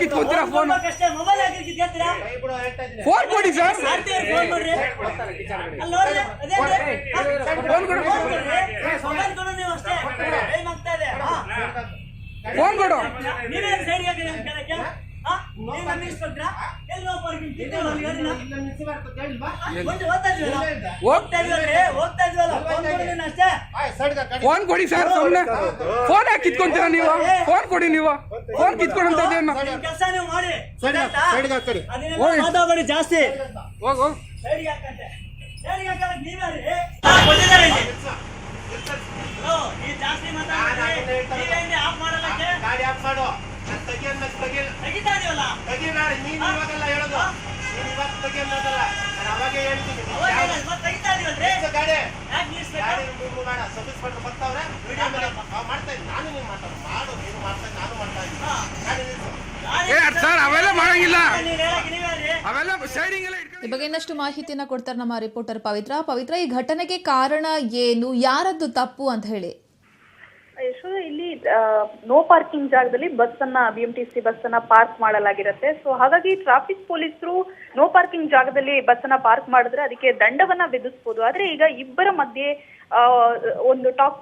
ಕಿತ್ಕೊಂತೀರಾ phone mobile ಹಾಕಿ ಕಿತ್ಕೊಂತೀರಾ phone ಕೊಡಿ sir phone ಮಾಡ್ರಿ ಅಲ್ಲಿ ನೋಡ್ರಿ ಫೋನ್ ಕೊಡು ಮೊಬೈಲ್ ಕೊಡು ನೀವು ಅಷ್ಟೇ ಟೈಮ್ ಆಗ್ತಾ ಇದೆ ಫೋನ್ ಕೊಡು ನೀವೇ ಸೈಡ್ ಹಾಕಿದ್ರೆ ಅಂತ ಕೇಳಕ್ಕೆ ನೀವು ನಮ್ಮ ಇಷ್ಟಪಡ್ತೀರಾ ಎಲ್ಲೋ ಪಾರ್ಕಿಂಗ್ ಕಿತ್ಕೊಳ್ಳೋ ಗಾಡಿನ ಹೋಗ್ತಾ ಇದೀವಲ್ಲ ಫೋನ್ ಕೊಡಿ ನೀನು ಅಷ್ಟೇ ಫೋನ್ ಕೊಡಿ ಸರ್ ಸುಮ್ಮನೆ ಫೋನ್ ಯಾಕೆ ಕಿತ್ಕೊಂತೀರಾ ನೀವು ಫೋನ್ ಕೊಡಿ ನೀವು ಫೋನ್ ಕಿತ್ಕೊಂಡಂತದೇನು ಕೆಲಸ ನೀವು ಮಾಡಿ ಅದನ್ನೆಲ್ಲ ಮಾತಾಡಬೇಡಿ ಜಾಸ್ತಿ ಹೋಗು ಸೈಡ್ಗೆ ಹಾಕಂತೆ ಸೈಡ್ಗೆ ಹಾಕಕ್ಕೆ ನೀವೇ ಕೊಟ್ಟಿದ್ದಾರೆ ಇಲ್ಲಿ ಈ ಜಾಸ್ತಿ ಮಾತಾಡ್ತಾರೆ ನೀವೇನು ಆಫ್ ಮಾಡಲಕ್ಕೆ ಗಾಡಿ ಆಫ್ ಮಾಡು ತೆಗಿತಾ ಇದೀವಲ್ಲ ನೀನ್ ಇವಾಗೆಲ್ಲ ಹೇಳೋದು ನೀನ್ ಇವಾಗ ತೆಗಿಯೋದಲ್ಲ ನಾನು ಅವಾಗೇ ಹೇಳ್ತೀನಿ ತೆಗಿತಾ ಇದೀವಲ್ರಿ ಗಾಡಿ ಯಾಕೆ ನಿಲ್ಸ್ಬೇಕು ಗಾಡಿ ಮೂವ್ ಮಾಡ ಸರ್ವಿಸ್ ಮಾಡ್ಕೊಂಡು ಬರ್ತಾವ್ರೆ ಮಾಡ್ತಾ ಇದ್ದೀನಿ ನಾನು ನೀನು ಮಾಡು ನೀನು ಮಾಡ್ತಾ ಇದ್ದೀನಿ ನಾನು ಮಾಡ್ತಾ ಇದ್ದೀನಿ ಗಾಡಿ ನಿಲ್ಸು ಸರ್ ಅವೆಲ್ಲ ಮಾಡಂಗಿಲ್ಲ ನೀನು ಹೇಳಕ್ಕೆ ನೀವೇ ಅವೆಲ್ಲ ಸೈಡಿಂಗ್ ಎಲ್ಲ ಈ ಬಗ್ಗೆ ಇನ್ನಷ್ಟು ಮಾಹಿತಿಯನ್ನ ಕೊಡ್ತಾರೆ ನಮ್ಮ ರಿಪೋರ್ಟರ್ ಪವಿತ್ರ. ಈ ಘಟನೆಗೆ ಕಾರಣ ಏನು, ಯಾರದ್ದು ತಪ್ಪು ಅಂತ ಹೇಳಿ? ಯಶೋಧ, ಇಲ್ಲಿ ನೋ ಪಾರ್ಕಿಂಗ್ ಜಾಗದಲ್ಲಿ BMTC ಬಸ್ ಅನ್ನ ಪಾರ್ಕ್ ಮಾಡಲಾಗಿರುತ್ತೆ. ಸೊ ಹಾಗಾಗಿ ಟ್ರಾಫಿಕ್ ಪೊಲೀಸರು ನೋ ಪಾರ್ಕಿಂಗ್ ಜಾಗದಲ್ಲಿ ಬಸ್ ಅನ್ನ ಪಾರ್ಕ್ ಮಾಡಿದ್ರೆ ಅದಕ್ಕೆ ದಂಡವನ್ನ ವಿಧಿಸಬಹುದು. ಆದ್ರೆ ಈಗ ಇಬ್ಬರ ಮಧ್ಯೆ ಒಂದು ಟಾಕ್